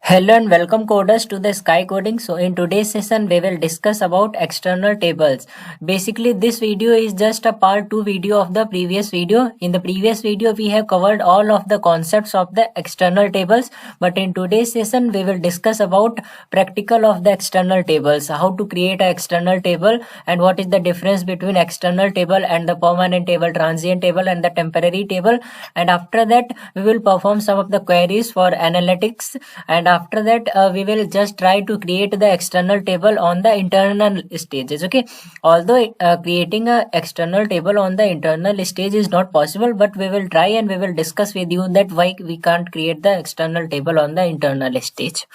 Hello and welcome coders to the Sky Coding. So in today's session we will discuss about external tables. Basically this video is just a part 2 video of the previous video. In the previous video we have covered all of the concepts of the external tables, but in today's session we will discuss about practical of the external tables, how to create an external table and what is the difference between external table and the permanent table, transient table and the temporary table. And after that we will perform some of the queries for analytics, and after that we will just try to create the external table on the internal stages. Okay, although creating a external table on the internal stage is not possible, but we will try and we will discuss with you that why we can't create the external table on the internal stage.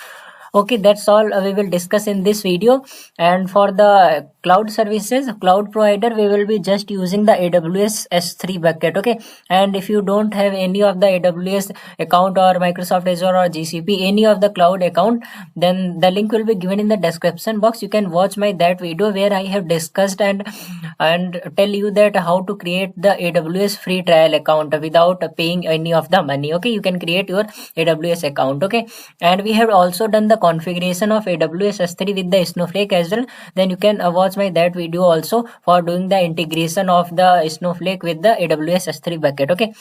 Okay, that's all we will discuss in this video. And for the cloud services, cloud provider, we will be just using the AWS S3 bucket. Okay, and if you don't have any of the AWS account or Microsoft Azure or GCP, any of the cloud account, then the link will be given in the description box. You can watch my that video where I have discussed and tell you that how to create the AWS free trial account without paying any of the money. Okay, you can create your AWS account. Okay, and we have also done the configuration of AWS S3 with the Snowflake as well. Then you can watch my that video also for doing the integration of the Snowflake with the AWS S3 bucket. Okay,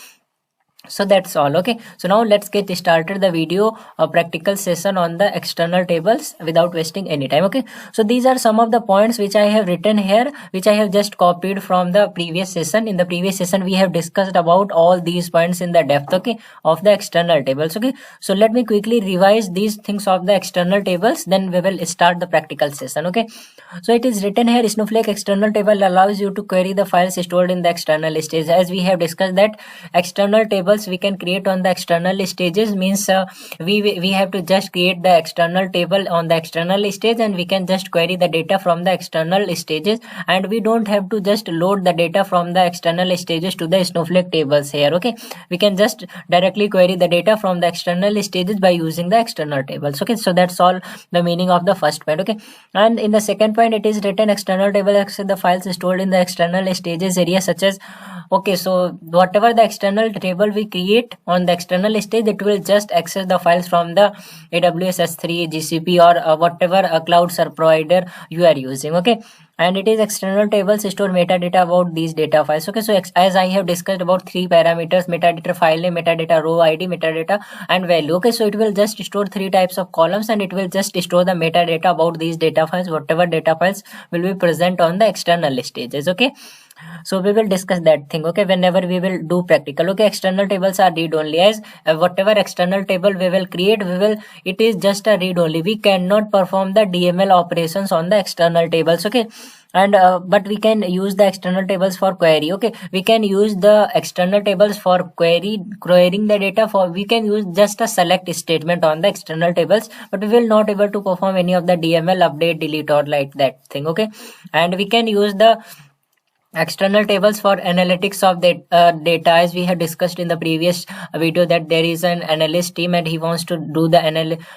so that's all. Okay, so now let's get started the video, a practical session on the external tables without wasting any time. Okay, so these are some of the points which I have written here, which I have just copied from the previous session. In the previous session we have discussed about all these points in the depth, okay, of the external tables. Okay, so let me quickly revise these things of the external tables, then we will start the practical session. Okay, so it is written here, Snowflake external table allows you to query the files stored in the external stage. As we have discussed that external tables we can create on the external stages, means we have to just create the external table on the external stage and we can just query the data from the external stages, and we don't have to just load the data from the external stages to the Snowflake tables here. Okay, we can just directly query the data from the external stages by using the external tables. Okay, so that's all the meaning of the first point. Okay, and in the second point it is written external table access the files stored in the external stages area such as. Okay, so whatever the external table we create on the external stage, it will just access the files from the AWS S3, GCP or whatever cloud service provider you are using. Okay, and it is external tables store metadata about these data files. Okay, so as I have discussed about three parameters: metadata file name, metadata row ID, metadata and value. Okay, so it will just store three types of columns and it will just store the metadata about these data files, whatever data files will be present on the external stages. Okay, so we will discuss that thing, okay, whenever we will do practical. Okay, external tables are read only, as whatever external table we will create, it is just a read only. We cannot perform the DML operations on the external tables. Okay, and but we can use the external tables for query. Okay, we can use the external tables for querying the data. For we can use just a select statement on the external tables, but we will not able to perform any of the DML update, delete or like that thing. Okay, and we can use the external tables for analytics of the data, as we have discussed in the previous video that there is an analyst team and he wants to do the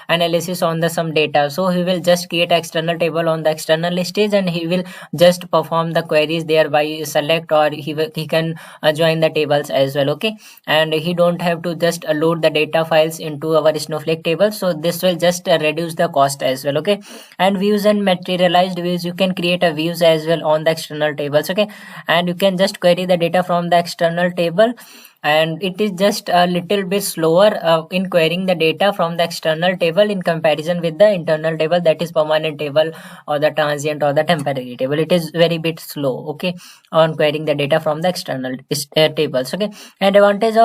analysis on the some data, so he will just create external table on the external stage and he will just perform the queries there by select, or he can join the tables as well. Okay, and he don't have to just load the data files into our Snowflake table, so this will just reduce the cost as well. Okay, and views and materialized views, you can create a views as well on the external tables. Okay, and you can just query the data from the external table, and it is just a little bit slower in querying the data from the external table in comparison with the internal table, that is permanent table or the transient or the temporary table. It is very bit slow, okay, on querying the data from the external tables. Okay, and advantage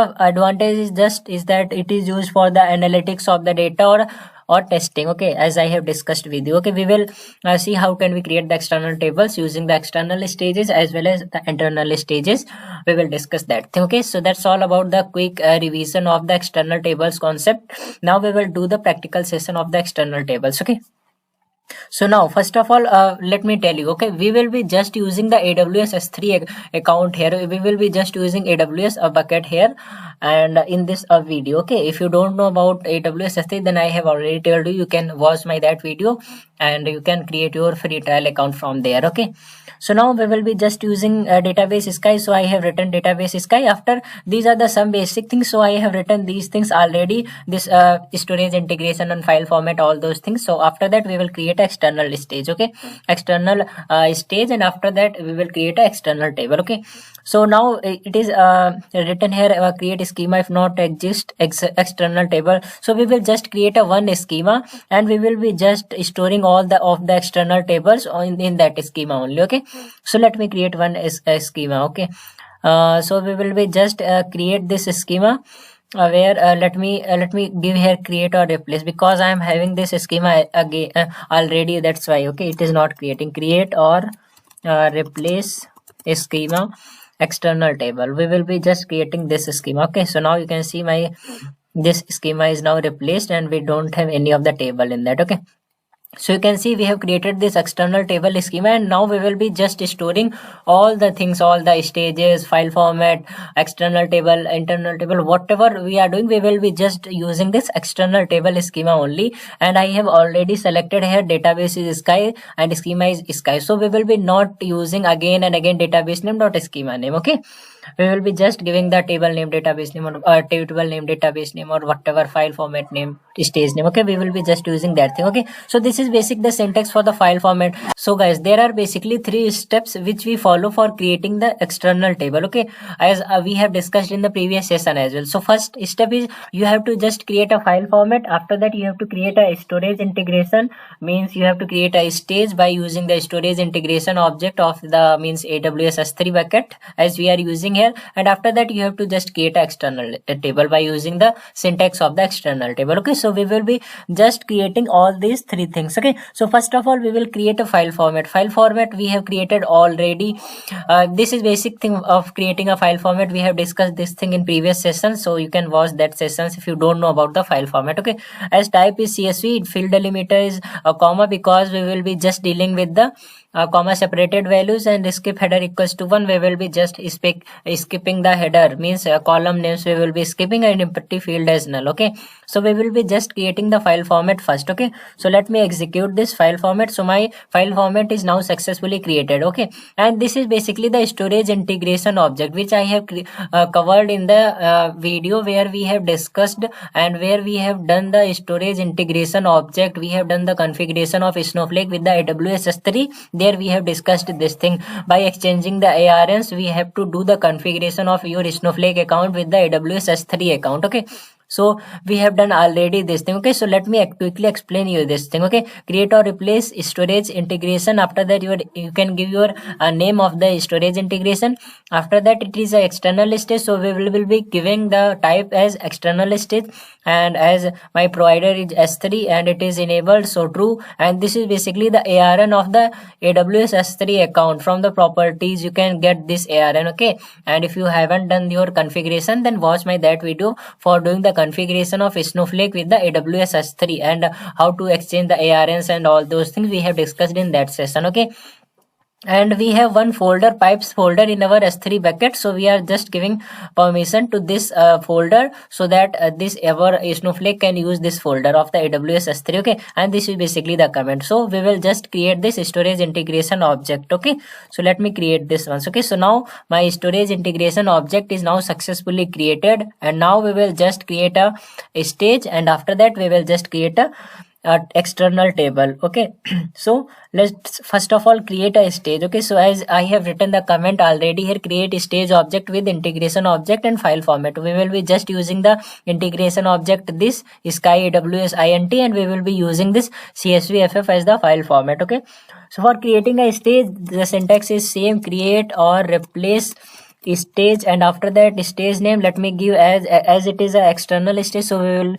is that it is used for the analytics of the data or testing. Okay, as I have discussed with you. Okay, we will see how can we create the external tables using the external stages as well as the internal stages. We will discuss that thing. Okay, so that's all about the quick revision of the external tables concept. Now we will do the practical session of the external tables. Okay, so now first of all let me tell you, okay, we will be just using the AWS S3 account here. We will be just using AWS bucket here, and in this video. Okay, if you don't know about AWS S3, then I have already told you, you can watch my that video and you can create your free trial account from there. Okay, so now we will be just using database sky. So I have written database sky. After these are the some basic things, so I have written these things already, this storage integration and file format, all those things. So after that we will create external stage. Okay, external stage, and after that we will create a external table. Okay, so now it is written here, create schema if not exist external table. So we will just create a one schema, and we will be just storing all the of the external tables in that schema only. Okay, so let me create one schema. Okay, so we will be just create this schema where let me give here create or replace, because I am having this schema again already, that's why. Okay, it is not creating. Create or replace schema external table. We will be just creating this schema. Okay, so now you can see my this schema is now replaced and we don't have any of the table in that. Okay, so you can see we have created this external table schema, and now we will be just storing all the things, all the stages, file format, external table, internal table, whatever we are doing, we will be just using this external table schema only. And I have already selected here database is sky and schema is sky, so we will be not using again and again database name dot schema name. Okay, we will be just giving the table name database name, or table name database name, or whatever file format name, stage name. Okay, we will be just using that thing. Okay, so this is basic the syntax for the file format. So guys, there are basically 3 steps which we follow for creating the external table. Okay, as we have discussed in the previous session as well. So first step is you have to just create a file format. After that you have to create a storage integration, means you have to create a stage by using the storage integration object of the means AWS S3 bucket as we are using here. And after that you have to just create an external table by using the syntax of the external table. Okay, so we will be just creating all these 3 things. Okay, so first of all we will create a file format. File format we have created already. This is basic thing of creating a file format. We have discussed this thing in previous sessions, so you can watch that sessions if you don't know about the file format. Okay, as type is CSV, field delimiter is a comma, because we will be just dealing with the comma separated values, and skip header equals to 1. We will be just skipping the header, means column names we will be skipping, and empty field as null. Okay, so we will be just creating the file format first. Okay, so let me execute this file format. So my file format is now successfully created. Okay, and this is basically the storage integration object which I have covered in the video where we have discussed and where we have done the storage integration object. We have done the configuration of Snowflake with the AWS S3. There we have discussed this thing. By exchanging the ARNs, we have to do the configuration of your Snowflake account with the AWS S3 account. Okay, so we have done already this thing. Okay, so let me quickly explain you this thing. Okay, create or replace storage integration. After that you can give your name of the storage integration. After that it is a external stage, so we will be giving the type as external stage, and as my provider is S3 and it is enabled, so true. And this is basically the ARN of the AWS S3 account. From the properties you can get this ARN. Okay, and if you haven't done your configuration, then watch my that video for doing the configuration of Snowflake with the AWS S3 and how to exchange the ARNs and all those things we have discussed in that session. Okay, and we have one folder, pipes folder, in our S3 bucket, so we are just giving permission to this folder, so that this our Snowflake can use this folder of the AWS S3. Okay, and this is basically the command. So we will just create this storage integration object. Okay, so let me create this one. Okay, so now my storage integration object is now successfully created, and now we will just create a stage, and after that we will just create a external table. Okay, so let's first of all create a stage. Okay, so as I have written the comment already here, create stage object with integration object and file format. We will be just using the integration object this sky AWS int, and we will be using this CSVFF as the file format. Okay, so for creating a stage, the syntax is same, create or replace stage, and after that stage name let me give as it is a external stage, so we will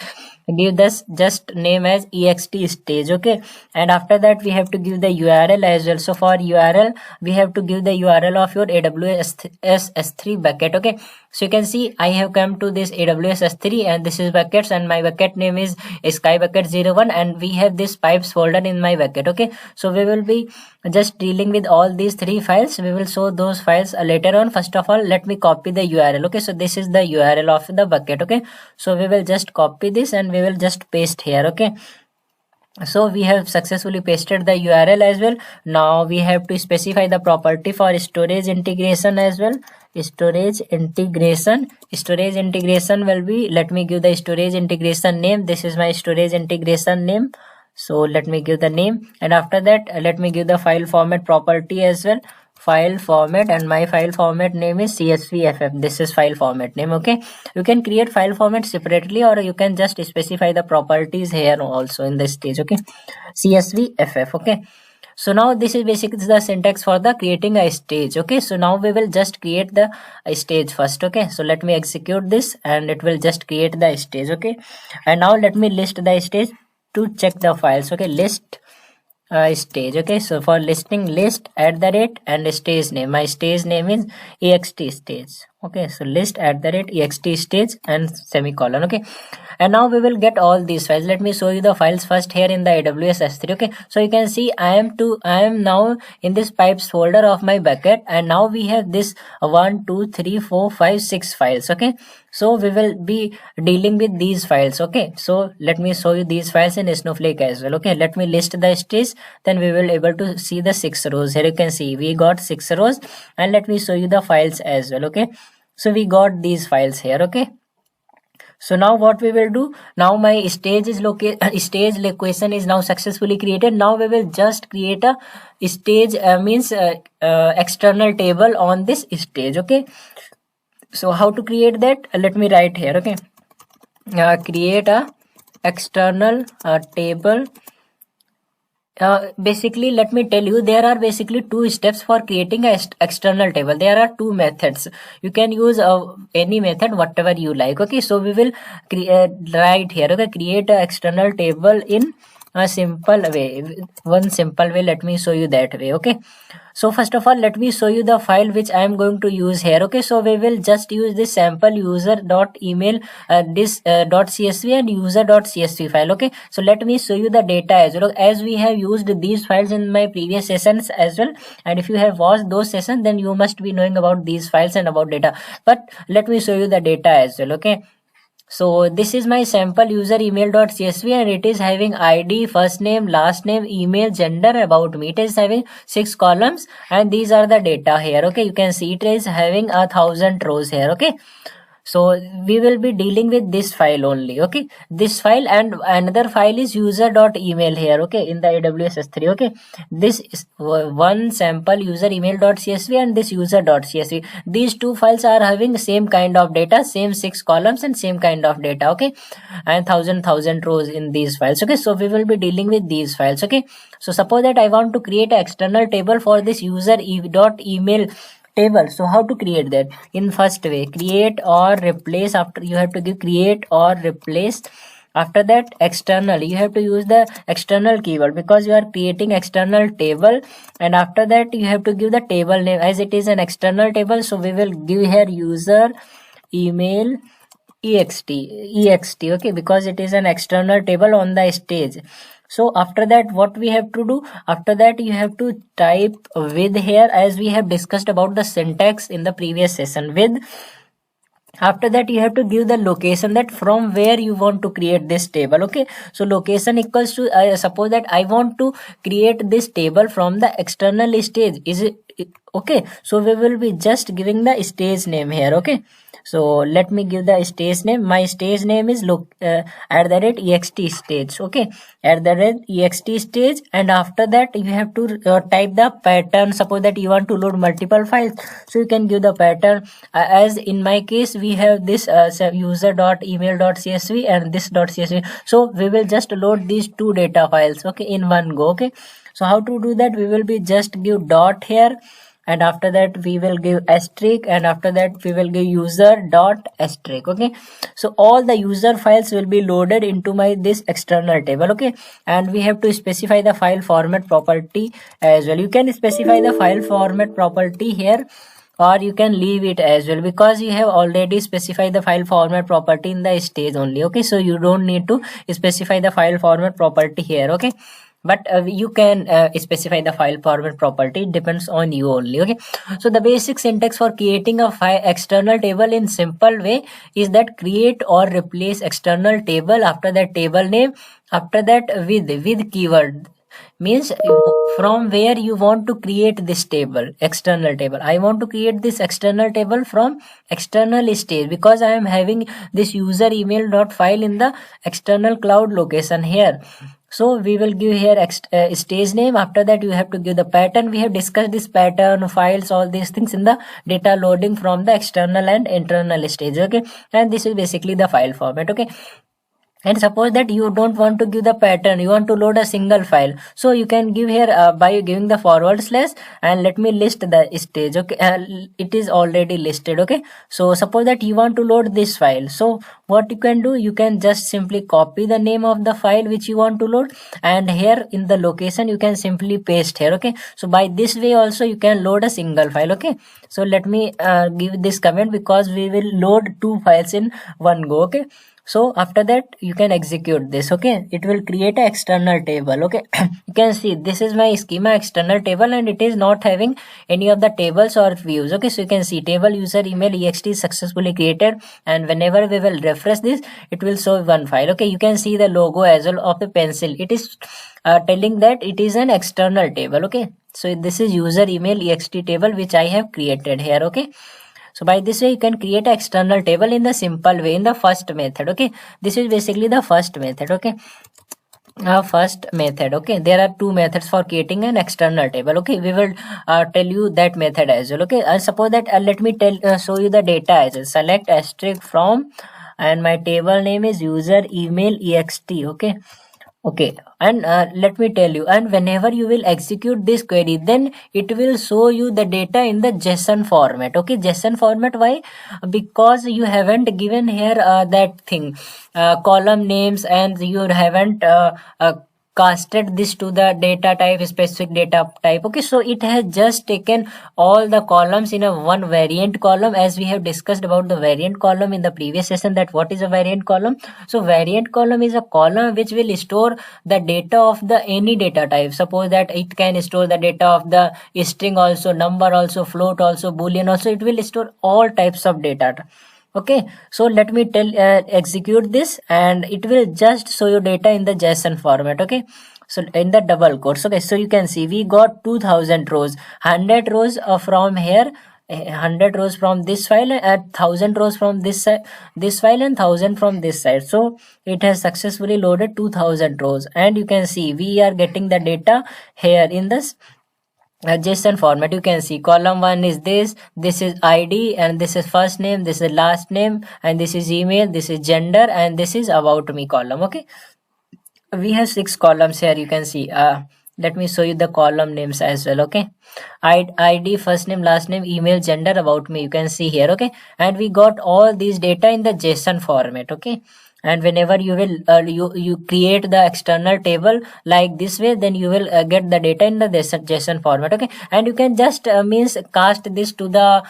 give this just name as ext stage. Okay, and after that we have to give the url as well. So for url we have to give the url of your AWS S3 bucket. Okay, so you can see I have come to this AWS S3 and this is buckets, and my bucket name is sky bucket 01, and we have this pipes folder in my bucket. Okay, so we will be just dealing with all these three files. We will show those files later on. First of all, let me copy the url. Okay, so this is the url of the bucket. Okay, so we will just copy this and we will just paste here. Okay, so we have successfully pasted the url as well. Now we have to specify the property for storage integration as well. Storage integration will be, let me give the storage integration name. This is my storage integration name, so let me give the name, and after that let me give the file format property as well. File format, and my file format name is csvff. This is file format name. Okay, you can create file format separately, or you can just specify the properties here also in this stage. Okay, csvff. Okay, so now this is basically the syntax for the creating a stage. Okay, so now we will just create the stage first. Okay, so let me execute this and it will just create the stage. Okay, and now let me list the stage to check the files. Okay, list stage. Okay, so for listing, list @ and stage name. My stage name is ext stage. Okay, so list @ ext stage and semicolon. Okay, and now we will get all these files. Let me show you the files first here in the AWS S3. Okay, so you can see I am now in this pipes folder of my bucket, and now we have this 1 2 3 4 5 6 files. Okay, so we will be dealing with these files. Okay, so let me show you these files in Snowflake as well. Okay, let me list the stage, then we will able to see the 6 rows. Here you can see we got 6 rows, and let me show you the files as well. Okay, so we got these files here. Okay, so now what we will do, now my stage is stage location is now successfully created. Now we will just create a stage external table on this stage. Okay, so how to create that, let me write here. Okay, create a external table. Basically, let me tell you, there are basically two steps for creating a external table. There are two methods. You can use any method, whatever you like. Okay, so we will write here. Okay, create a external table in a simple way. One simple way, let me show you that way. Okay, so first of all, let me show you the file which I am going to use here. Okay, so we will just use this sample user.email this .csv and user.csv file. Okay, so let me show you the data as well, as we have used these files in my previous sessions as well, and if you have watched those sessions, then you must be knowing about these files and about data, but let me show you the data as well. Okay, so this is my sample user email.csv, and it is having id, first name, last name, email, gender, about me. It is having 6 columns, and these are the data here. Okay, you can see it is having 1,000 rows here. Okay, so we will be dealing with this file only. Okay, this file, and another file is user.email here. Okay, in the AWS S3. Okay, this is one sample user email.csv and this user.csv. These two files are having same kind of data, same 6 columns and same kind of data. Okay, and 1,000 rows in these files. Okay, so we will be dealing with these files. Okay, so suppose that I want to create an external table for this user.email table. So how to create that? In first way, create or replace. After, you have to give create or replace. After that, external, you have to use the external keyword because you are creating external table, and after that you have to give the table name, as it is an external table, so we will give here user email ext. Okay, because it is an external table on the stage. So after that, what we have to do, after that you have to type with here, as we have discussed about the syntax in the previous session. With, after that you have to give the location, that from where you want to create this table. Okay, so location equals to suppose that I want to create this table from the external stage. Is it okay? So we will be just giving the stage name here. Okay, so let me give the stage name. My stage name is @ext stage. Okay, @ext stage, and after that you have to type the pattern. Suppose that you want to load multiple files, so you can give the pattern. As in my case, we have this user.email.csv and this .csv, so we will just load these two data files. Okay, in one go. Okay, so how to do that? We will be just give dot here, and after that we will give asterisk, and after that we will give user dot asterisk. Okay, so all the user files will be loaded into my this external table. Okay, and we have to specify the file format property as well. You can specify the file format property here, or you can leave it as well, because you have already specified the file format property in the stage only. Okay, so you don't need to specify the file format property here. Okay, but you can specify the file format property. It depends on you only. Okay, so the basic syntax for creating a file external table in simple way is that create or replace external table, after that table name, after that with keyword, means from where you want to create this table, external table. I want to create this external table from external stage, because I am having this user email dot file in the external cloud location here. So we will give here stage name. After that you have to give the pattern. We have discussed this pattern, files, all these things in the data loading from the external and internal stage. Okay, and this is basically the file format. Okay, and suppose that you don't want to give the pattern, you want to load a single file, so you can give here by giving the forward slash, and let me list the stage. Okay, it is already listed. Okay, so suppose that you want to load this file, so what you can do, you can just simply copy the name of the file which you want to load, and here in the location you can simply paste here. Okay, so by this way also you can load a single file. Okay, so let me give this comment, because we will load two files in one go. Okay, so after that you can execute this. Okay, it will create an external table. Okay, you can see this is my schema external table, and it is not having any of the tables or views. Okay, so you can see table user email ext is successfully created, and whenever we will refresh this, it will show one file. Okay, you can see the logo as well of the pencil. It is telling that it is an external table. Okay, so this is user email ext table which I have created here. Okay, so by this way you can create an external table in the simple way in the first method. Okay, this is basically the first method. Okay, first method. Okay, there are two methods for creating an external table. Okay, we will tell you that method as well. Okay, suppose that let me show you the data as well. Select asterisk from, and my table name is user email ext. Okay, and let me tell you, and whenever you will execute this query, then it will show you the data in the JSON format. Okay, JSON format. Why? Because you haven't given here that thing, column names, and you haven't casted this to the data type, specific data type. Okay, so it has just taken all the columns in a one variant column, as we have discussed about the variant column in the previous session, that what is a variant column. So variant column is a column which will store the data of the any data type. Suppose that it can store the data of the string also, number also, float also, boolean also. It will store all types of data. Okay, so let me execute this, and it will just show you data in the JSON format. Okay, so in the double quotes. Okay, so you can see we got 2000 rows, 100 rows from here, 100 rows from this file, and 1000 rows from this side, this file, and 1000 from this side. So it has successfully loaded 2000 rows, and you can see we are getting the data here in this JSON format. You can see column 1 is this is ID, and this is first name, this is last name, and this is email, this is gender, and this is about me column. Okay, we have 6 columns here. You can see let me show you the column names as well. Okay, ID, first name, last name, email, gender, about me, you can see here. Okay, and we got all these data in the JSON format. Okay, and whenever you will you create the external table like this way, then you will get the data in the JSON format. Okay, and you can just means cast this to the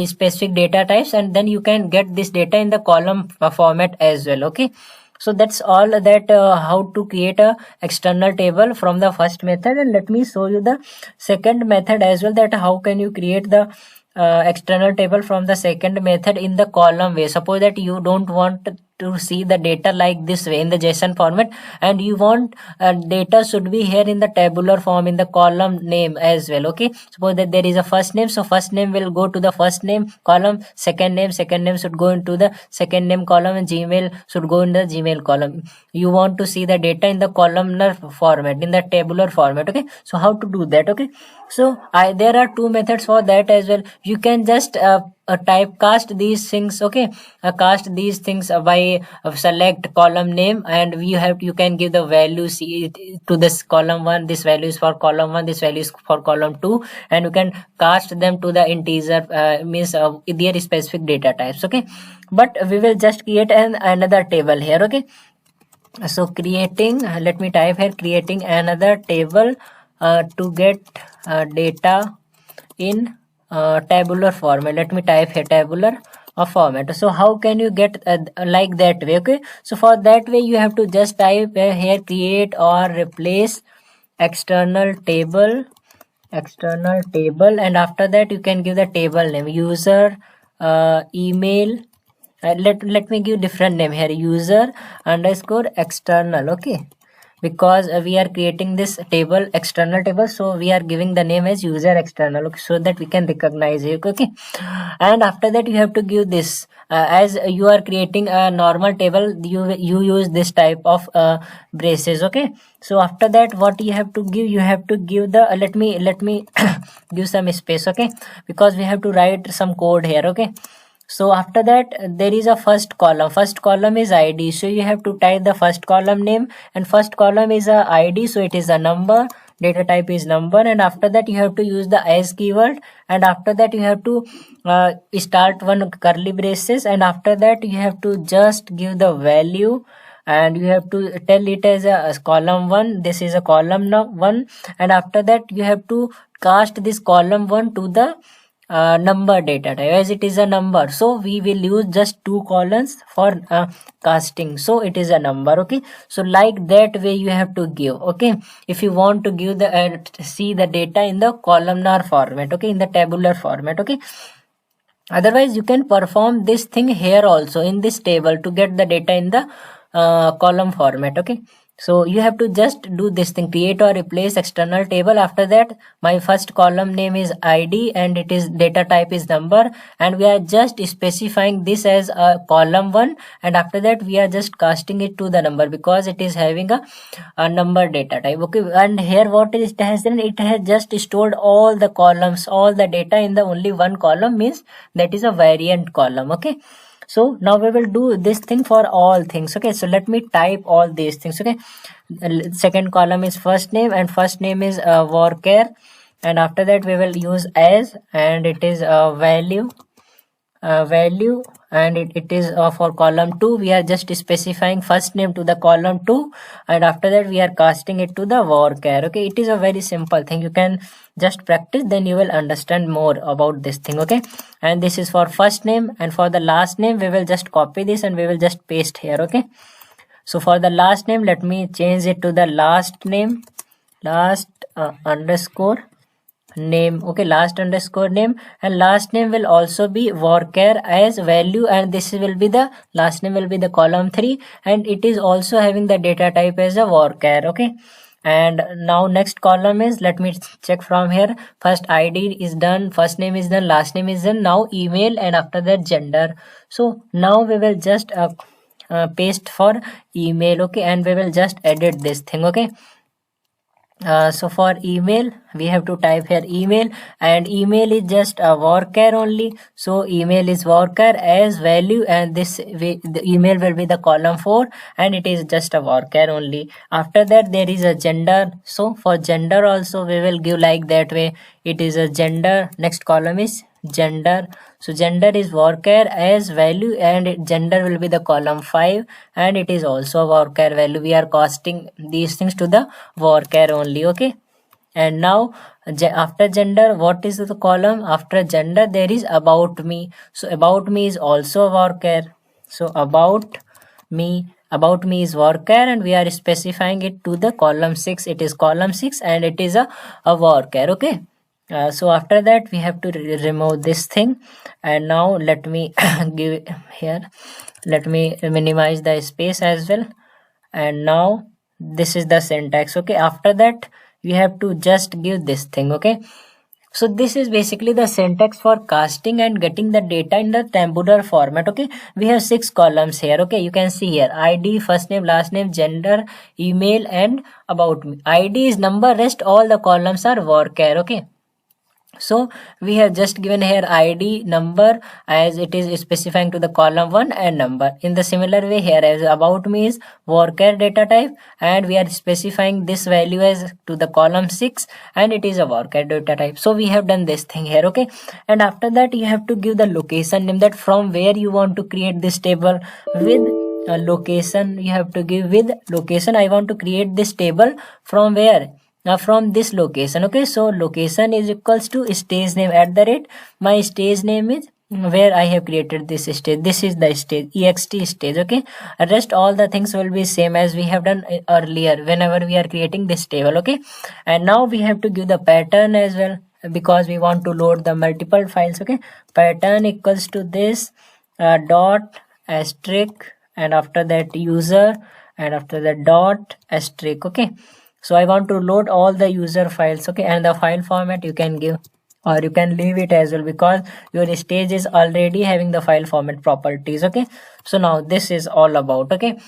specific data types, and then you can get this data in the column format as well. Okay, so that's all that how to create a external table from the first method. And let me show you the second method as well, that how can you create the external table from the second method in the column way. Suppose that you don't want to see the data like this way in the JSON format, and you want data should be here in the tabular form in the column name as well. Okay, suppose that there is a first name, so first name will go to the first name column, second name should go into the second name column, and Gmail should go in the Gmail column. You want to see the data in the columnar format, in the tabular format. Okay, so how to do that? Okay, so there are two methods for that as well. You can just typecast these things. Okay, cast these things by select column name, and you can give the value to this column 1, this value is for column 1, this value is for column 2, and you can cast them to the integer, means their specific data types. Okay, but we will just create another table here. Okay, so creating, let me type here, creating another table to get data in tabular format. Let me type here tabular format. So how can you get like that way? Okay, so for that way you have to just type here create or replace external table, and after that you can give the table name user email. Let me give different name here, user underscore external. Okay, because we are creating this table, external table, so we are giving the name as user external. Okay, so that we can recognize it. Okay, and after that you have to give this, as you are creating a normal table, you use this type of braces. Okay, so after that what you have to give, you have to give the let me give some space. Okay, because we have to write some code here. Okay, so after that there is a first column is id, so you have to type the first column name, and first column is a id, so it is a number, data type is number, and after that you have to use the as keyword, and after that you have to start one curly braces, and after that you have to just give the value, and you have to tell it as column 1, this is a column 1, and after that you have to cast this column 1 to the number data type, as it is a number, so we will use just 2 columns for casting, so it is a number. Okay, so like that way you have to give. Okay, if you want to give the see the data in the columnar format. Okay, in the tabular format. Okay, otherwise you can perform this thing here also in this table to get the data in the column format. Okay, so you have to just do this thing, create or replace external table. After that my first column name is id, and it is data type is number, and we are just specifying this as a column 1, and after that we are just casting it to the number because it is having a number data type. Okay, and here what it has done, it has just stored all the columns, all the data in the only one column, means that is a variant column. Okay, so now we will do this thing for all things. Okay, so let me type all these things. Okay, second column is first name, and first name is varchar, and after that we will use as, and it is value, and it is for column 2 we are just specifying first name to the column 2, and after that we are casting it to the varchar. Okay, it is a very simple thing, you can just practice, then you will understand more about this thing. Okay, and this is for first name, and for the last name we will just copy this and we will just paste here. Okay, so for the last name, let me change it to the last name, last underscore name. Okay, last underscore name, and last name will also be varchar as value, and this will be the last name will be the column 3, and it is also having the data type as a varchar. Okay, and now next column is, let me check from here, first id is done, first name is done, last name is done, now email, and after that gender. So now we will just paste for email. Okay, and we will just edit this thing. Okay, so for email we have to type here email, and email is just a varchar only, so email is varchar as value, and the email will be the column 4, and it is just a varchar only. After that there is a gender, so for gender also we will give like that way, it is a gender, next column is gender, so gender is varchar as value, and gender will be the column 5, and it is also a varchar value. We are casting these things to the varchar only. Okay, and now after gender, what is the column after gender? There is about me, so about me is also a varchar, so about me is varchar, and we are specifying it to the column 6, it is column 6, and it is a varchar. Okay, so after that we have to remove this thing, and now let me give here, let me minimize the space as well, and now this is the syntax. Okay, after that we have to just give this thing. Okay, so this is basically the syntax for casting and getting the data in the tabular format. Okay, we have 6 columns here. Okay, you can see here id, first name, last name, gender, email, and about me. Id is number, rest all the columns are varchar. Okay, So we have just given here id number as it is specifying to the column 1 and number. In the similar way here as about me is worker data type, and we are specifying this value as to the column 6 and it is a worker data type. So we have done this thing here, okay. And after that you have to give the location name, that from where you want to create this table with location. You have to give with location. I want to create this table from where? Now from this location, okay. So location is equals to stage name at the rate. My stage name is where I have created this stage. This is the stage, ext stage, okay. Rest all the things will be same as we have done earlier whenever we are creating this table, okay. And now we have to give the pattern as well, because we want to load the multiple files, okay. Pattern equals to this dot asterisk, and after that user, and after that dot asterisk, okay. So I want to load all the user files, okay. And the file format you can give, or you can leave it as well, because your stage is already having the file format properties, okay. So now this is all about, okay.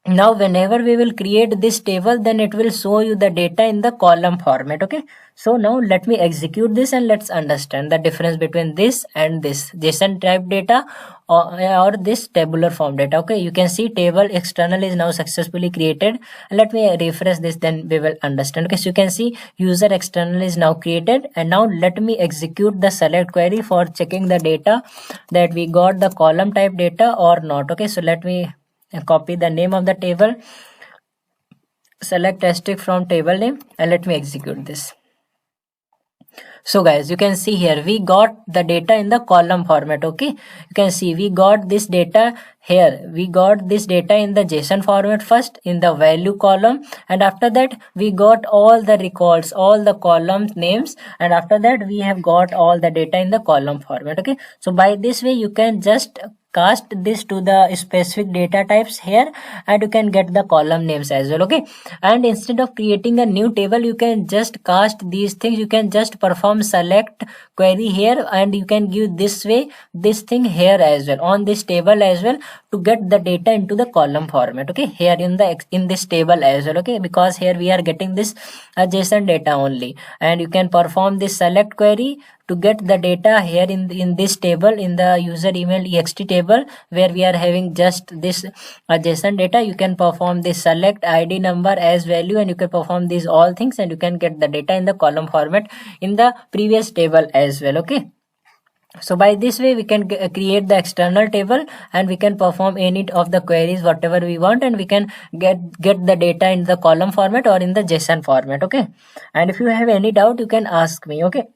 Now whenever we will create this table, then it will show you the data in the column format, okay. So now let me execute this and let's understand the difference between this and this JSON type data or this tabular form data, okay. You can see table external is now successfully created. Let me refresh this, then we will understand, okay. So you can see user external is now created, and now let me execute the select query for checking the data that we got the column type data or not, okay. So let me copy the name of the table, select asterisk from table name, and let me execute this. So guys, you can see here we got the data in the column format, okay. You can see we got this data here. We got this data in the JSON format first in the value column, and after that we got all the records, all the column names, and after that we have got all the data in the column format, okay. So by this way you can just cast this to the specific data types here, and you can get the column names as well, okay. And instead of creating a new table, you can just cast these things. You can just perform select query here, and you can give this way this thing here as well on this table as well, to get the data into the column format, okay, here in this table as well, okay, because here we are getting this JSON data only. And you can perform this select query to get the data here in this table, in the user email ext table, where we are having just this JSON data. You can perform this select id number as value, and you can perform these all things, and you can get the data in the column format in the previous table as well, okay. So by this way we can create the external table, and we can perform any of the queries whatever we want, and we can get the data in the column format or in the JSON format, okay. And if you have any doubt, you can ask me, okay.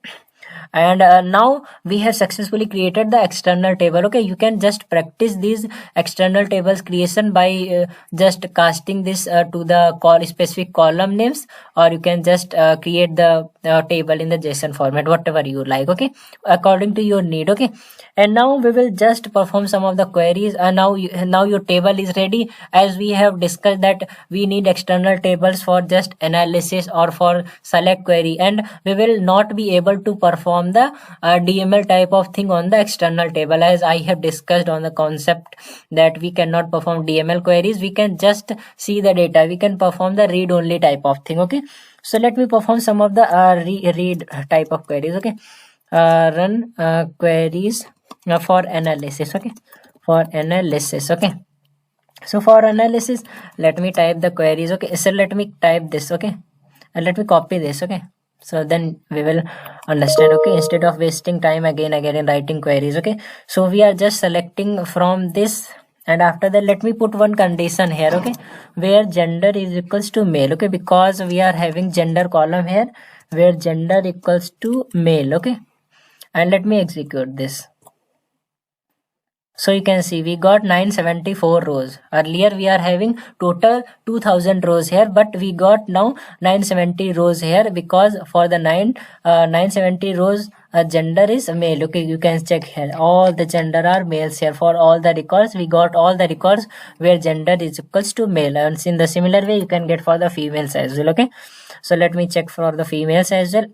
And now we have successfully created the external table, okay. You can just practice these external tables creation by just casting this to the specific column names, or you can just create the table in the JSON format, whatever you like, okay, according to your need, okay. And now we will just perform some of the queries. And now your table is ready. As we have discussed that we need external tables for just analysis or for select query, and we will not be able to perform the DML type of thing on the external table, as I have discussed on the concept that we cannot perform DML queries. We can just see the data. We can perform the read only type of thing, okay. So let me perform some of the read type of queries, okay. Run queries for analysis, okay, for analysis, okay. So for analysis, let me type the queries, okay. So let me type this, okay, and let me copy this, okay. So then we will understand, okay, instead of wasting time again in writing queries, okay. So we are just selecting from this, and after that let me put one condition here, okay, where gender is equals to male, okay, because we are having gender column here, where gender equals to male, okay. And let me execute this. So you can see we got 974 rows. Earlier we are having total 2000 rows here, but we got now 970 rows here, because for the 970 rows gender is male, okay. You can check here, all the gender are males here. For all the records, we got all the records where gender is equals to male, and in the similar way you can get for the females as well, okay. So let me check for the females as well.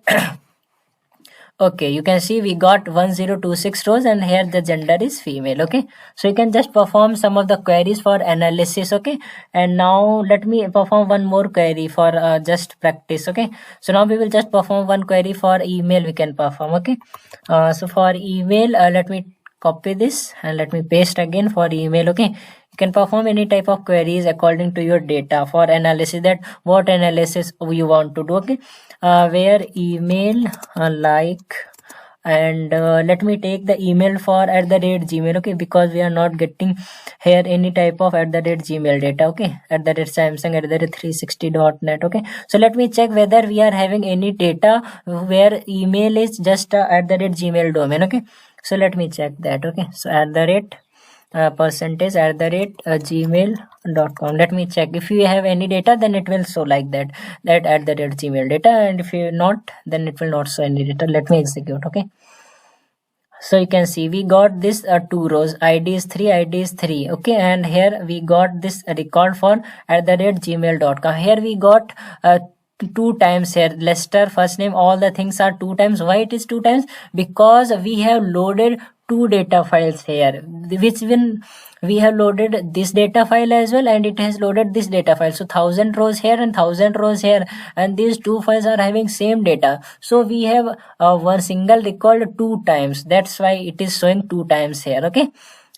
Okay, you can see we got 1026 rows, and here the gender is female. Okay, so you can just perform some of the queries for analysis. Okay, and now let me perform one more query for just practice. Okay, so now we will just perform one query for email we can perform. Okay, so for email, let me copy this and let me paste again for email. Okay, you can perform any type of queries according to your data for analysis, that what analysis you want to do. Okay, where email like, and let me take the email for @gmail. Okay, because we are not getting here any type of @gmail data. Okay, @samsung @360.net. Okay, so let me check whether we are having any data where email is just @gmail domain. Okay, so let me check that. Okay, so percentage @gmail.com. Let me check. If you have any data, then it will show like that @gmail data, and if you not, then it will not show any data. Let me execute. Okay, so you can see we got this two rows, id is 3. Okay, and here we got this record for @gmail.com. Here we got two times here, Lester first name, all the things are two times. Why it is two times? Because we have loaded two data files here, which when we have loaded this data file as well, and it has loaded this data file. So 1000 rows here and 1000 rows here, and these two files are having same data. So we have one single record two times. That's why it is showing two times here. Okay,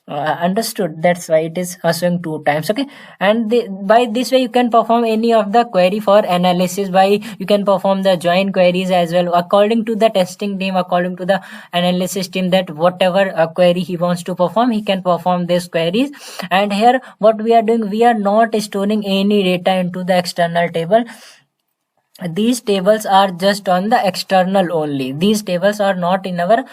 understood? That's why it is showing two times. Okay, and by this way you can perform any of the query for analysis. By you can perform the join queries as well, according to the testing team, according to the analysis team, that whatever query he wants to perform, he can perform these queries. And here what we are doing, we are not storing any data into the external table. These tables are just on the external only. These tables are not in our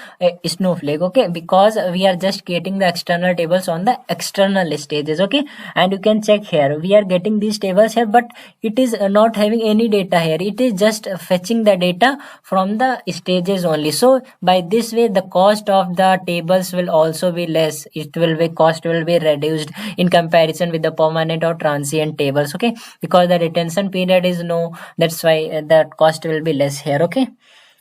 Snowflake. Okay, because we are just getting the external tables on the external stages. Okay, and you can check here, we are getting these tables here, but it is not having any data here. It is just fetching the data from the stages only. So by this way the cost of the tables will also be less. Cost will be reduced in comparison with the permanent or transient tables. Okay, because the retention period is no, that's why that cost will be less here. Okay,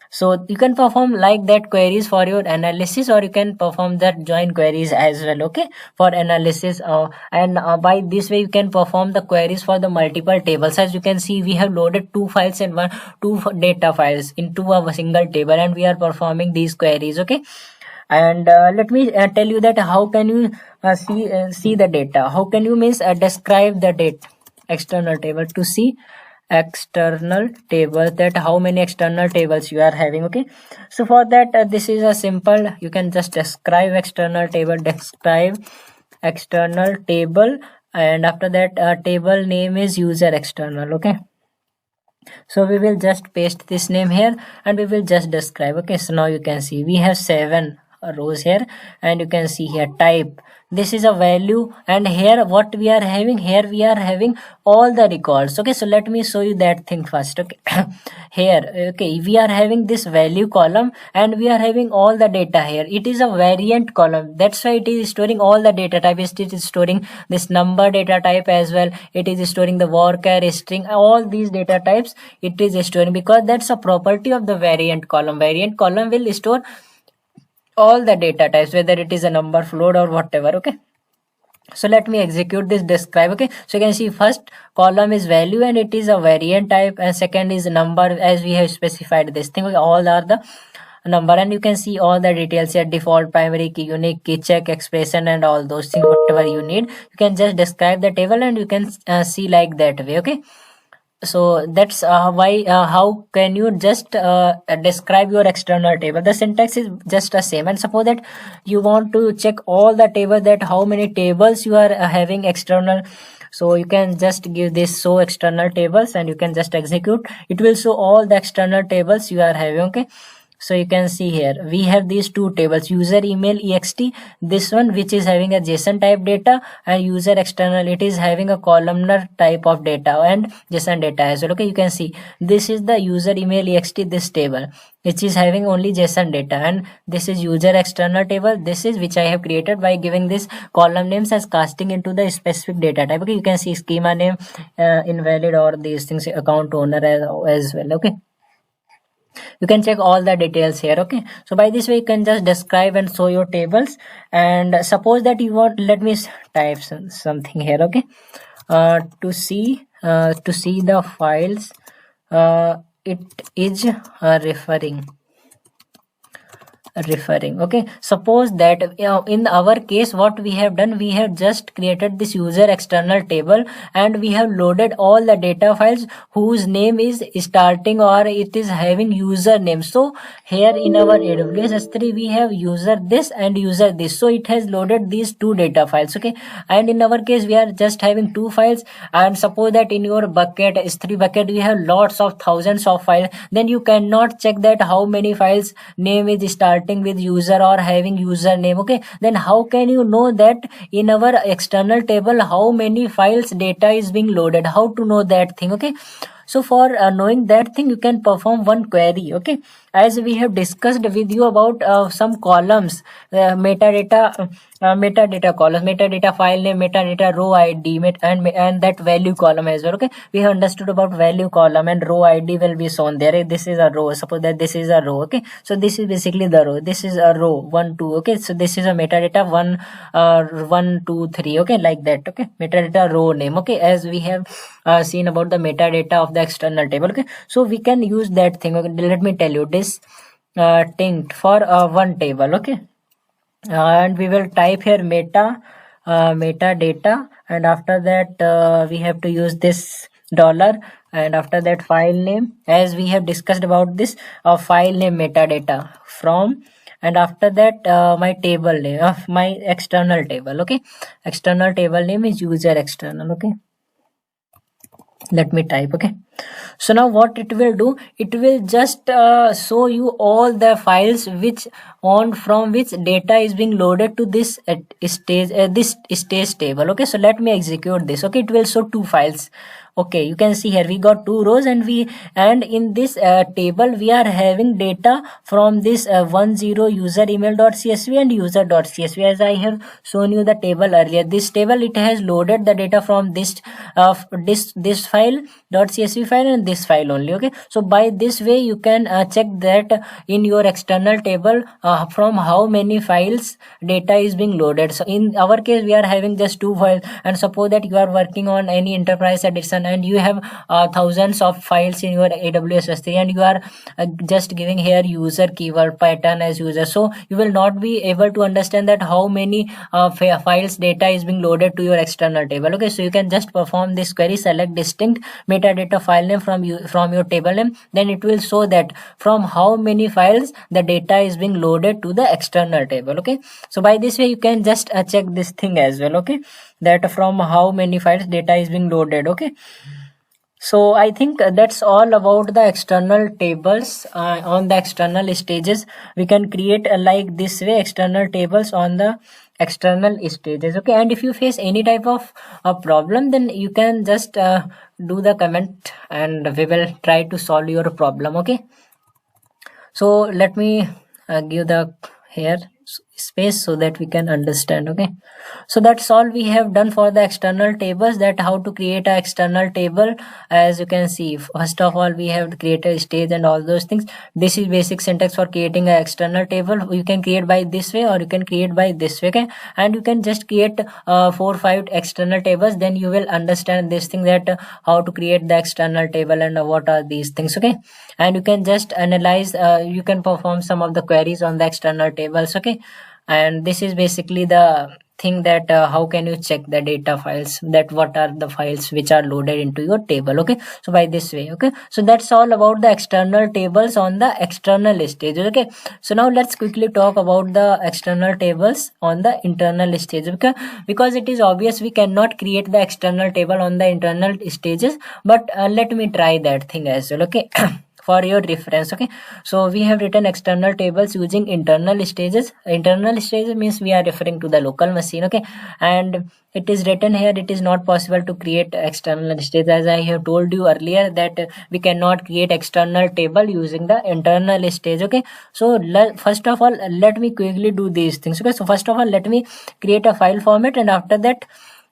so you can perform like that queries for your analysis, or you can perform that join queries as well. Okay, for analysis, and by this way you can perform the queries for the multiple tables. As you can see, we have loaded two files and two data files into a single table, and we are performing these queries. Okay, and let me tell you that how can you see the data. How can you describe the data external table to see external table, that how many external tables you are having. Okay, so for that this is a simple, you can just describe external table, and after that table name is user external. Okay, so we will just paste this name here and we will just describe. Okay, so now you can see we have 7 rows here, and you can see here type, this is a value, and here what we are having, here we are having all the records. Okay, so let me show you that thing first. Okay, here, okay, we are having this value column and we are having all the data here. It is a variant column, that's why it is storing all the data type. It is storing this number data type as well, it is storing the worker string, all these data types it is storing, because that's a property of the variant column. Variant column will store all the data types, whether it is a number, float, or whatever. Okay, so let me execute this describe. Okay, so you can see first column is value and it is a variant type, and second is number, as we have specified this thing. Okay, all are the number, and you can see all the details here, default, primary key, unique key, check, expression, and all those things. Whatever you need, you can just describe the table and you can see like that way. Okay, so that's why how can you just describe your external table. The syntax is just the same, and suppose that you want to check all the tables, that how many tables you are having external, so you can just give this show external tables and you can just execute. It will show all the external tables you are having. Okay, so you can see here we have these two tables, user email ext, this one which is having a JSON type data, and user external, it is having a columnar type of data and JSON data as well. Okay, you can see this is the user email ext, this table which is having only JSON data, and this is user external table, this is which I have created by giving this column names as casting into the specific data type. Okay, you can see schema name, invalid, or these things, account owner as well. Okay, you can check all the details here. Okay, so by this way you can just describe and show your tables. And suppose that you want, let me type something here. Okay, to see the files, it is referring. Okay, suppose that in our case what we have done, we have just created this user external table and we have loaded all the data files whose name is starting or it is having username. So here in our AWS S3 we have user this and user this, so it has loaded these two data files. Okay, and in our case we are just having two files, and suppose that in your bucket S3 bucket we have lots of thousands of files, then you cannot check that how many files name is starting with user or having username. Okay, then how can you know that in our external table how many files data is being loaded? How to know that thing? Okay, so for knowing that thing, you can perform one query. Okay, as we have discussed with you about some columns, metadata columns, metadata file name, metadata row id, and that value column as well. Okay, we have understood about value column and row id will be shown there. This is a row, suppose that this is a row. Okay, so this is basically the row, this is a row 1 2. Okay, so this is a metadata 1 2 3. Okay, like that. Okay, metadata row name. Okay, as we have seen about the metadata of the external table. Okay, so we can use that thing. Okay, let me tell you this thing for one table. Okay, and we will type here metadata, and after that we have to use this dollar, and after that file name, as we have discussed about this file name metadata from, and after that my table name of my external table. Okay, external table name is user external. Okay, let me type. Okay, so now what it will do, it will just show you all the files from which data is being loaded to this stage table. Okay, so let me execute this. Okay, it will show two files. Okay, you can see here we got two rows, and in this table we are having data from this 10 user email.csv and user.csv. as I have shown you the table earlier, this table, it has loaded the data from this file .csv file and this file only. Okay, so by this way you can check that in your external table from how many files data is being loaded. So in our case we are having just two files, and suppose that you are working on any enterprise edition and you have thousands of files in your AWS S3, and you are just giving here user keyword pattern as user, so you will not be able to understand that how many files data is being loaded to your external table. Okay, so you can just perform this query, select distinct metadata file name from your table name, then it will show that from how many files the data is being loaded to the external table. Okay, so by this way you can just check this thing as well. Okay, that from how many files data is being loaded. Okay, so I think that's all about the external tables. On the external stages we can create like this way external tables on the external stages. Okay, and if you face any type of problem, then you can just do the comment and we will try to solve your problem. Okay, so let me give the here space so that we can understand. Okay, so that's all we have done for the external tables, that how to create an external table. As you can see, first of all we have created a stage and all those things. This is basic syntax for creating an external table. You can create by this way or you can create by this way. Okay, and you can just create 4-5 external tables, then you will understand this thing, that how to create the external table and what are these things. Okay, and you can just analyze, you can perform some of the queries on the external tables. Okay, and this is basically the thing, that how can you check the data files, that what are the files which are loaded into your table. Okay, so by this way. Okay, so that's all about the external tables on the external stages. Okay, so now let's quickly talk about the external tables on the internal stage. Okay, because it is obvious we cannot create the external table on the internal stages, but let me try that thing as well. Okay, for your reference. Okay, so we have written external tables using internal stages. Internal stages means we are referring to the local machine. Okay, and it is written here, it is not possible to create external stage, as I have told you earlier that we cannot create external table using the internal stage. Okay, so first of all let me quickly do these things. Okay, so first of all let me create a file format, and after that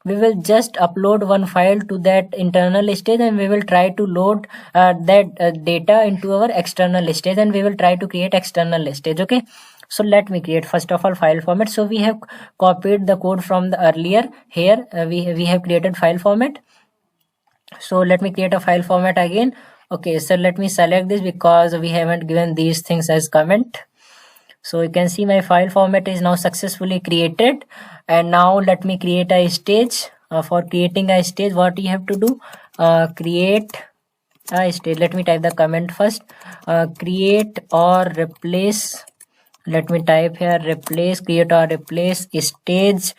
we will just upload one file to that internal stage, and we will try to load that data into our external stage, and we will try to create external stage. Okay, so let me create first of all file format. So we have copied the code from the earlier. Here we have created file format. So let me create a file format again. Okay, so let me select this because we haven't given these things as comment. So you can see my file format is now successfully created. And now let me create a stage. For creating a stage, what you have to do, create a stage. Let me type the comment first. Create or replace. Let me type here replace, create or replace stage.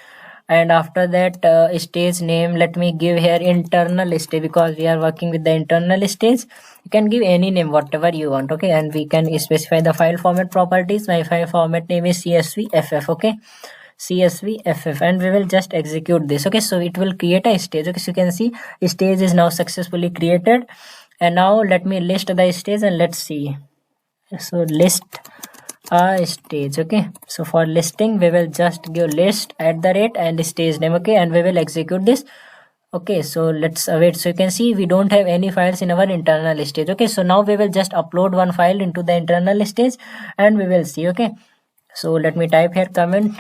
And after that stage name, let me give here internal stage, because we are working with the internal stage. You can give any name, whatever you want. Okay, and we can specify the file format properties. My file format name is csvff. Okay, csvff, and we will just execute this. Okay, so it will create a stage. Okay, so you can see stage is now successfully created. And now let me list the stage and let's see. So list a stage. Okay, so for listing we will just give list at the rate and stage name. Okay, and we will execute this. Okay, so let's wait. So you can see we don't have any files in our internal stage. Okay, so now we will just upload one file into the internal stage and we will see. Okay, so let me type here comment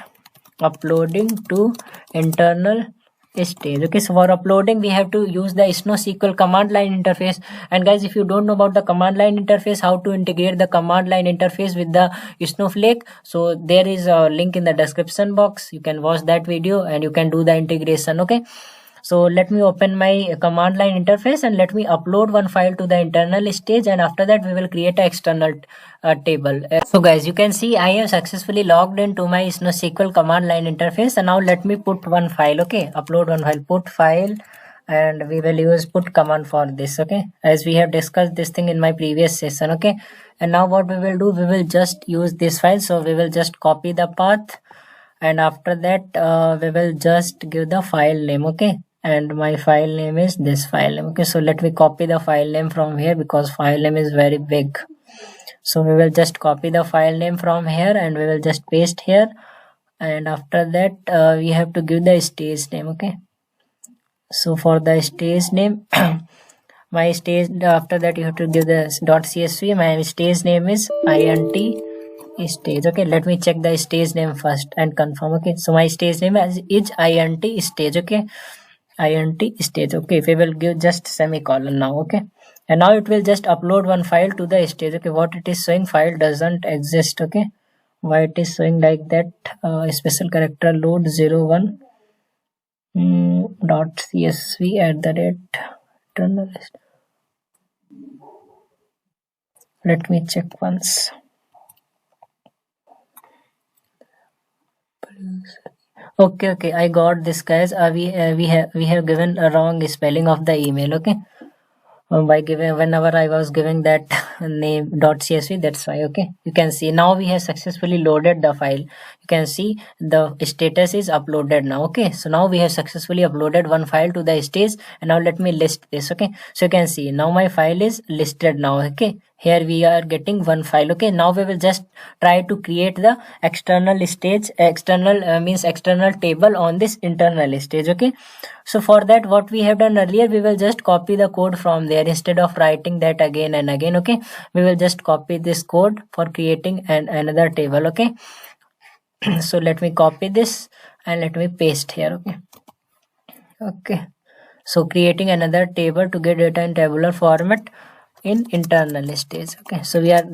uploading to internal stage. Okay, so for uploading we have to use the snowsql command line interface. And guys, if you don't know about the command line interface, how to integrate the command line interface with the Snowflake, so there is a link in the description box. You can watch that video and you can do the integration. Okay, so let me open my command line interface and let me upload one file to the internal stage, and after that we will create an external table. So guys, you can see I have successfully logged into my SQL command line interface, and now let me put one file. Okay, upload one file, put file, and we will use put command for this. Okay, as we have discussed this thing in my previous session. Okay, and now what we will do, we will just use this file. So we will just copy the path, and after that we will just give the file name. Okay, and my file name is this file name. Okay, so let me copy the file name from here because file name is very big. So we will just copy the file name from here and we will just paste here, and after that we have to give the stage name. Okay, so for the stage name my stage, after that you have to give the .csv. My stage name is int stage. Okay, let me check the stage name first and confirm. Okay, so my stage name is int stage. Okay, int stage. Okay, we will give just semicolon now. Okay, and now it will just upload one file to the stage. Okay, what it is showing, file doesn't exist. Okay, why it is showing like that? Special character load 01 .csv at the rate internal. Let me check once. Okay, I got this, guys. We have given a wrong spelling of the email. Okay, by giving, whenever I was giving that name .csv, that's why. Okay, you can see now we have successfully loaded the file. You can see the status is uploaded now. Okay, so now we have successfully uploaded one file to the stage, and now let me list this. Okay, so you can see now my file is listed now. Okay, here we are getting one file. Okay, now we will just try to create the external stage, means external table on this internal stage. Okay, so for that, what we have done earlier, we will just copy the code from there instead of writing that again and again. Okay, we will just copy this code for creating another table. Okay, so let me copy this and let me paste here. Okay, so creating another table to get data in tabular format in internal stage. Okay, so we are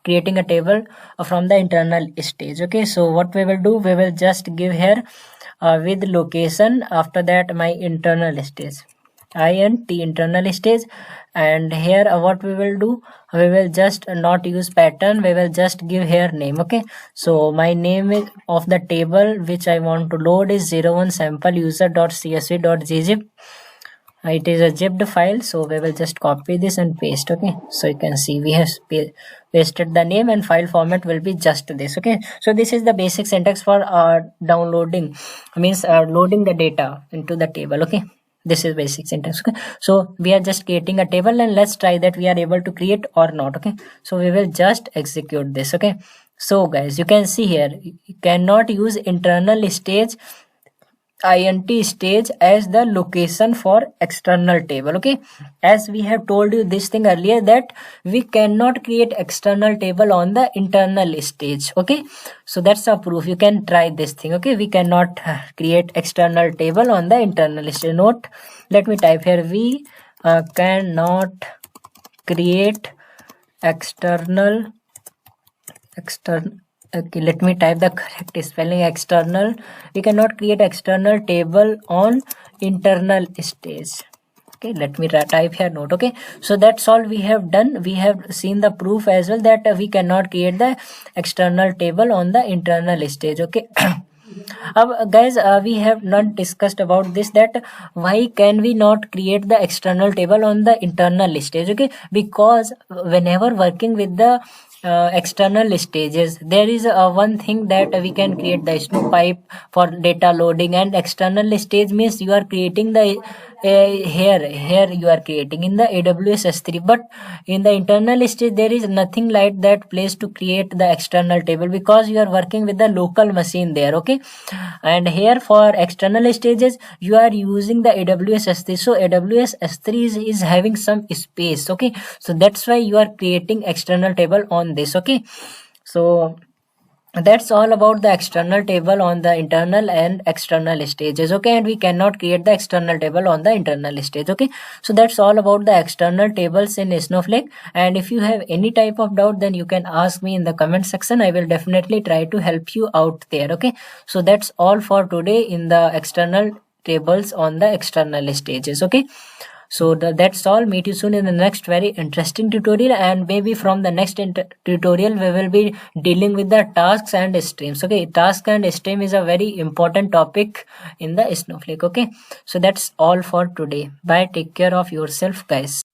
creating a table from the internal stage. Okay, so what we will do, we will just give here with location, after that my internal stage, int internal stage, and here what we will do, we will just not use pattern, we will just give here name. Okay, so my name is of the table which I want to load is 01 sample user.csv.gzip. It is a zipped file, so we will just copy this and paste. Okay, so you can see we have pasted the name, and file format will be just this. Okay, so this is the basic syntax for downloading, means loading the data into the table. Okay, this is basic syntax. Okay, so we are just creating a table, and let's try that we are able to create or not. Okay, so we will just execute this. Okay, so guys, you can see here you cannot use internal stage int stage as the location for external table. Okay, as we have told you this thing earlier, that we cannot create external table on the internal stage. Okay, so that's a proof. You can try this thing. Okay, we cannot create external table on the internal stage. Note, let me type here, we cannot create external okay, let me type the correct spelling. External, we cannot create external table on internal stage. Okay, let me type here note. Okay, so that's all we have done. We have seen the proof as well that we cannot create the external table on the internal stage. Okay. Guys, we have not discussed about this, that why can we not create the external table on the internal stage. Okay, because whenever working with the external stages, there is one thing that we can create the snow pipe for data loading, and external stage means you are creating the here you are creating in the AWS S3, but in the internal stage there is nothing like that place to create the external table, because you are working with the local machine there. Okay, and here for external stages you are using the AWS S3, so AWS S3 is having some space. Okay, so that's why you are creating external table on this. Okay, so that's all about the external table on the internal and external stages. Okay, and we cannot create the external table on the internal stage. Okay, so that's all about the external tables in Snowflake, and if you have any type of doubt, then you can ask me in the comment section. I will definitely try to help you out there. Okay, so that's all for today in the external tables on the external stages. Okay, so that's all. Meet you soon in the next very interesting tutorial, and maybe from the next tutorial we will be dealing with the tasks and streams. Okay, task and stream is a very important topic in the Snowflake. Okay, so that's all for today. Bye, take care of yourself, guys.